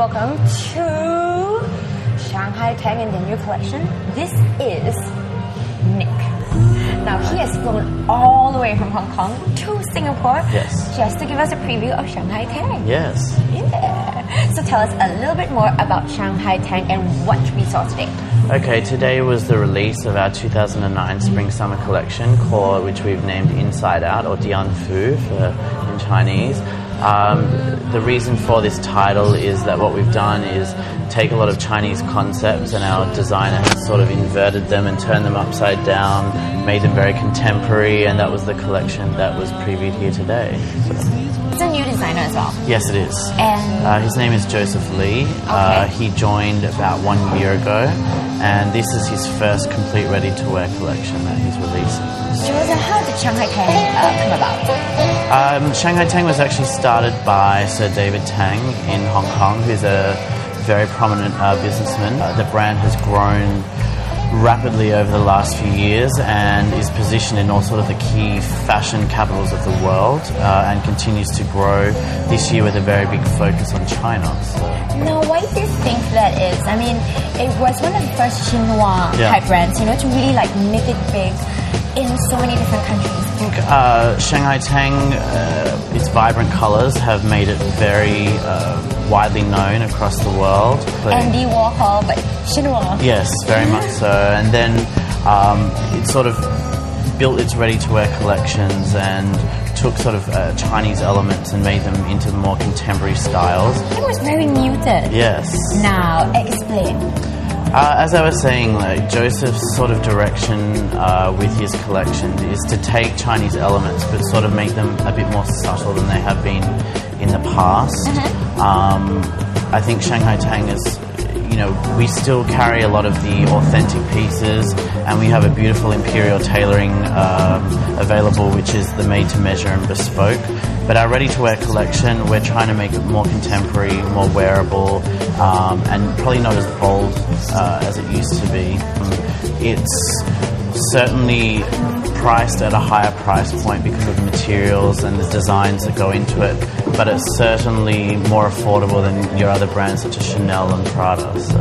welcome to Shanghai Tang and the new collection. This is Nick. Now he has flown all the way from Hong Kong to Singapore just to give us a preview of Shanghai Tang. Yes. Yeah. So tell us a little bit more about Shanghai Tang and what we saw today. Okay, today was the release of our 2009 Spring-Summer collection, which we've named Inside Out, or Dian Fu in Chinese. The reason for this title is that what we've done is take a lot of Chinese concepts, and our designer has sort of inverted them and turned them upside down, made them very contemporary, and that was the collection that was previewed here today. So. It's a new designer as well. Yes, it is. And his name is Joseph Lee. Okay. He joined about 1 year ago, and this is his first complete ready-to-wear collection that he's releasing. Joseph, how did Shanghai Tang come about? Shanghai Tang was actually started by Sir David Tang in Hong Kong, who's a very prominent businessman. The brand has grown rapidly over the last few years and is positioned in all sort of the key fashion capitals of the world, and continues to grow this year with a very big focus on China. So. Now, why do you think that is? I mean, it was one of the first chinois type brands, to really like make it big in so many different countries. I think Shanghai Tang, its vibrant colours have made it very widely known across the world. Andy Warhol, but chinois. Yes, very much so. And then it sort of built its ready-to-wear collections and took sort of Chinese elements and made them into more contemporary styles. It was very muted. Yes. Now, explain. As I was saying, Joseph's sort of direction with his collection is to take Chinese elements but sort of make them a bit more subtle than they have been in the past. I think Shanghai Tang is, we still carry a lot of the authentic pieces, and we have a beautiful imperial tailoring available, which is the made-to-measure and bespoke. But our ready-to-wear collection, we're trying to make it more contemporary, more wearable, and probably not as bold as it used to be. It's certainly priced at a higher price point because of the materials and the designs that go into it, but it's certainly more affordable than your other brands such as Chanel and Prada. So.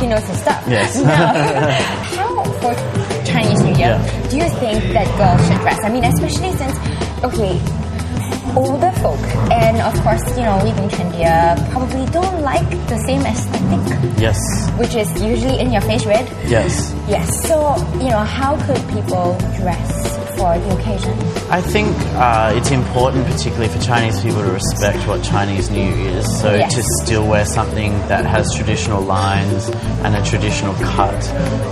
He knows his stuff. Yes. Now, how for Chinese New Year do you think that girls should dress? I mean, especially since, older folk, and of course, we being trendier, probably don't like the same aesthetic. Yes. Which is usually in your face red. Yes. Yes. So, how could people dress for the occasion? I think it's important, particularly for Chinese people, to respect what Chinese New Year is. So to still wear something that has traditional lines and a traditional cut.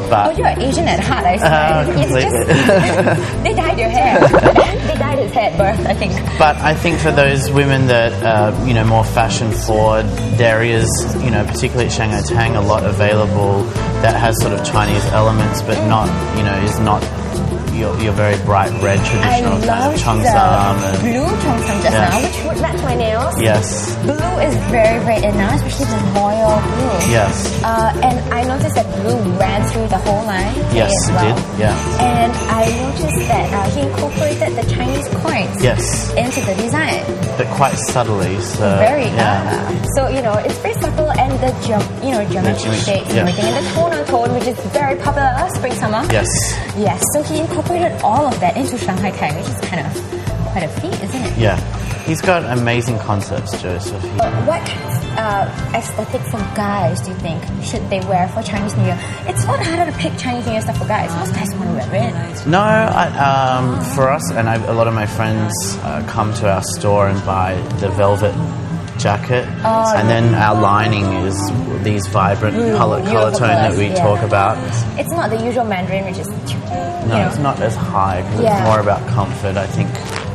But you're Asian at heart, I suppose. Completely. They dyed your hair. They dyed his hair at birth, I think. But I think for those women that more fashion forward, there is, particularly at Shanghai Tang, a lot available that has sort of Chinese elements, but not, is not your very bright red traditional kind of cheongsam. And blue cheongsam just now, which would match my nails. Yes. Blue is very, very in now, especially the royal blue. Yes. And I noticed that blue ran through the whole line. Yes, as it well. did. Yeah. And I noticed that he incorporated the Chinese coins into the design. But quite subtly. So, very. So, it's very subtle, and the geometry shapes and everything, and the tone on tone, which is very popular spring summer. Yes. Yes. So he incorporated all of that into Shanghai Tang, which is kind of quite a feat, isn't it? Yeah. He's got amazing concepts, Joseph. What kind of aesthetic for guys do you think should they wear for Chinese New Year? It's a lot harder to pick Chinese New Year stuff for guys. Most guys want to wear red. No, for us, and a lot of my friends come to our store and buy the velvet jacket, and then our lining is these vibrant color tone that we talk about. It's not the usual Mandarin, which is it's not as high because it's more about comfort. I think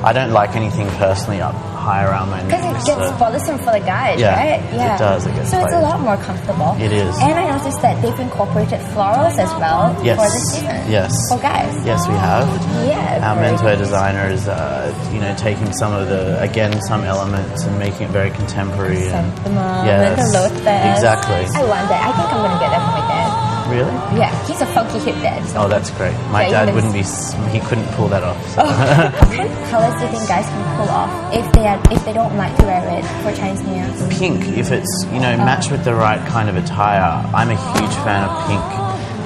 I don't like anything personally up high around my neck. Because it gets bothersome for the guys, right? Yeah, it does. It gets so it's a lot more comfortable. It is. And I noticed that they've incorporated florals as well for this season. Yes. For guys. Yes, we have. Yeah. Our menswear designer is, taking some elements and making it very contemporary. The lotus. Exactly. I want that. I think I'm going to get that for my dad. Really? Yeah, he's a funky hip dad. So. Oh, that's great. My Yeah, dad wouldn't be. He couldn't pull that off. So. What kind of colors do you think guys can pull off if they don't like to wear it for Chinese New Year? Pink, if it's matched with the right kind of attire. I'm a huge fan of pink,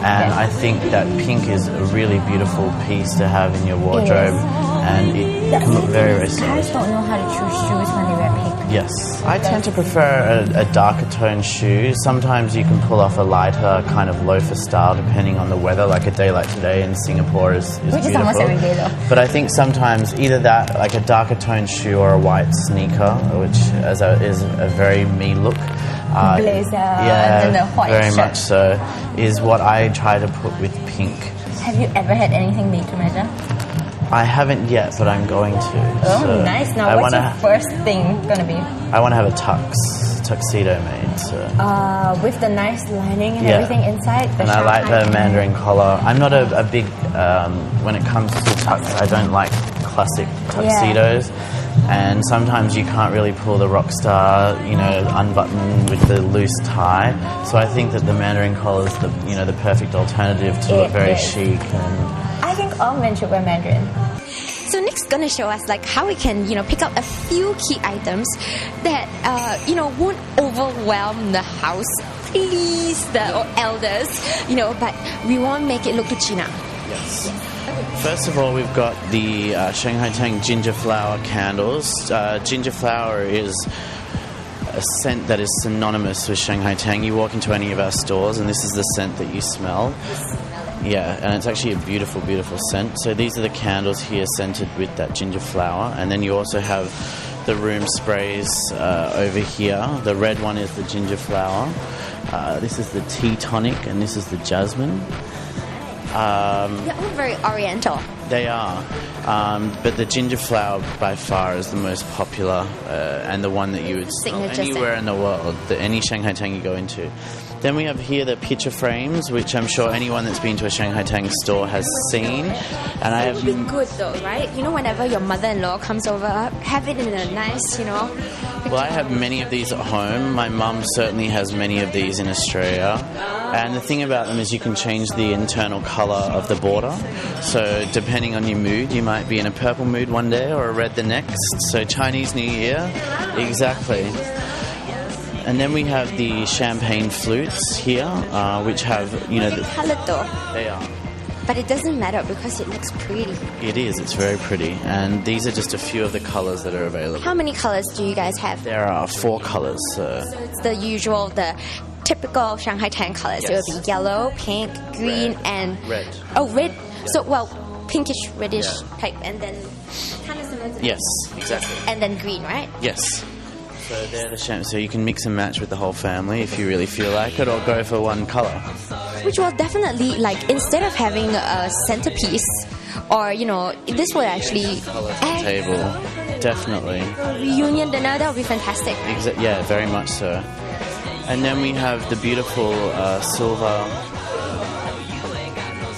and I think that pink is a really beautiful piece to have in your wardrobe, and it can look very, very stylish. Guys don't know how to choose shoes when they wear pink. Yes, I tend to prefer a darker tone shoe. Sometimes you can pull off a lighter kind of loafer style depending on the weather, like a day like today in Singapore is Which beautiful. is almost every day though. But I think sometimes either that, like a darker tone shoe or a white sneaker, which is a very me look. Blazer yeah, and then the white very shirt. much so, is what I try to put with pink. Have you ever had anything made to measure? I haven't yet, but I'm going to. Oh, so nice. Now, what's your first thing going to be? I want to have a tuxedo made. So. With the nice lining and everything inside. And I like the Mandarin collar. I'm not a big, when it comes to tux, I don't like classic tuxedos. Yeah. And sometimes you can't really pull the rock star, unbutton with the loose tie. So I think that the Mandarin collar is the perfect alternative to look very chic. And I think all men should wear Mandarin. So Nick's gonna show us like how we can, pick up a few key items that won't overwhelm the house, please the elders, but we won't make it look too China. Yes. First of all, we've got the Shanghai Tang ginger flower candles. Ginger flower is a scent that is synonymous with Shanghai Tang. You walk into any of our stores and this is the scent that you smell. Yeah, and it's actually a beautiful, beautiful scent. So these are the candles here scented with that ginger flower. And then you also have the room sprays over here. The red one is the ginger flower. This is the tea tonic and this is the jasmine. They're all very oriental. They are. But the ginger flower by far is the most popular and the one that you would smell anywhere in the world, any Shanghai Tang you go into. Then we have here the picture frames, which I'm sure anyone that's been to a Shanghai Tang store has seen. And I have. It would be good though, right? Whenever your mother-in-law comes over, have it in a nice, Well, I have many of these at home. My mum certainly has many of these in Australia. And the thing about them is you can change the internal colour of the border. So depending on your mood, you might be in a purple mood one day or a red the next. So Chinese New Year, exactly. And then we have the champagne flutes here, which have, the coloured though. They are. But it doesn't matter because it looks pretty. It is. It's very pretty. And these are just a few of the colours that are available. How many colours do you guys have? There are 4 colours. So it's the usual, the typical Shanghai Tang colours. Yes. It will be yellow, pink, green, and... Red. Oh, red. So, pinkish, reddish type. And then kind of similar to Yes, exactly. And then green, right? Yes. So they're the so you can mix and match with the whole family if you really feel like it, or go for one colour. Which will definitely, instead of having a centerpiece, or, this will actually... table, definitely. Reunion dinner, that would be fantastic. Yeah, very much so. And then we have the beautiful silver...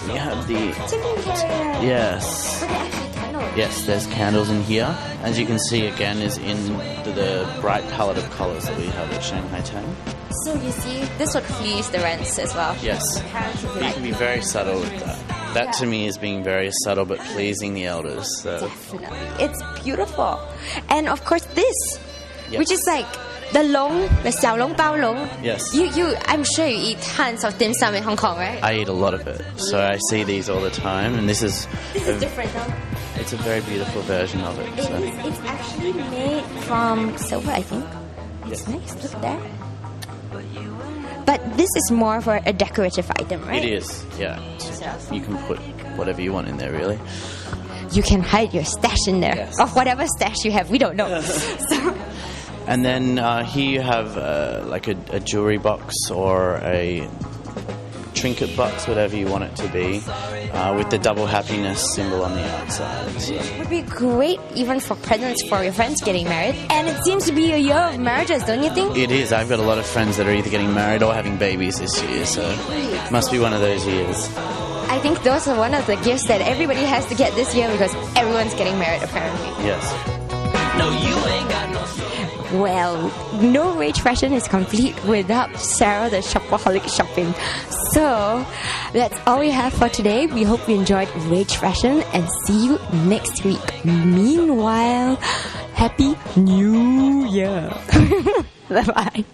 We have the... Tiffin carrier. Yes. But they're actually candles. Yes, there's candles in here. As you can see, again, is in the bright palette of colours that we have at Shanghai Tang. So you see, this would please the rents as well. Yes. You can be very subtle with that. That to me is being very subtle but pleasing the elders. So. Definitely. It's beautiful. And of course this, which is like the long, the xiao long, bao long. Yes. I'm sure you eat tons of dim sum in Hong Kong, right? I eat a lot of it. So I see these all the time, and this is different though. It's a very beautiful version of it. So. It's actually made from silver, I think. It's nice. Look there. But this is more for a decorative item, right? It is, yeah. So you can put whatever you want in there, really. You can hide your stash in there. Yes. Or whatever stash you have, we don't know. And then here you have a jewelry box or a trinket box, whatever you want it to be, with the double happiness symbol on the outside. So. It would be great even for presents for your friends getting married. And it seems to be a year of marriages, don't you think? It is. I've got a lot of friends that are either getting married or having babies this year, so it must be one of those years. I think those are one of the gifts that everybody has to get this year because everyone's getting married apparently. Yes. No, you ain't got no... Well, no R.age Fashion is complete without Sarah the shopaholic shopping. So, that's all we have for today. We hope you enjoyed R.age Fashion and see you next week. Meanwhile, Happy New Year. Bye-bye.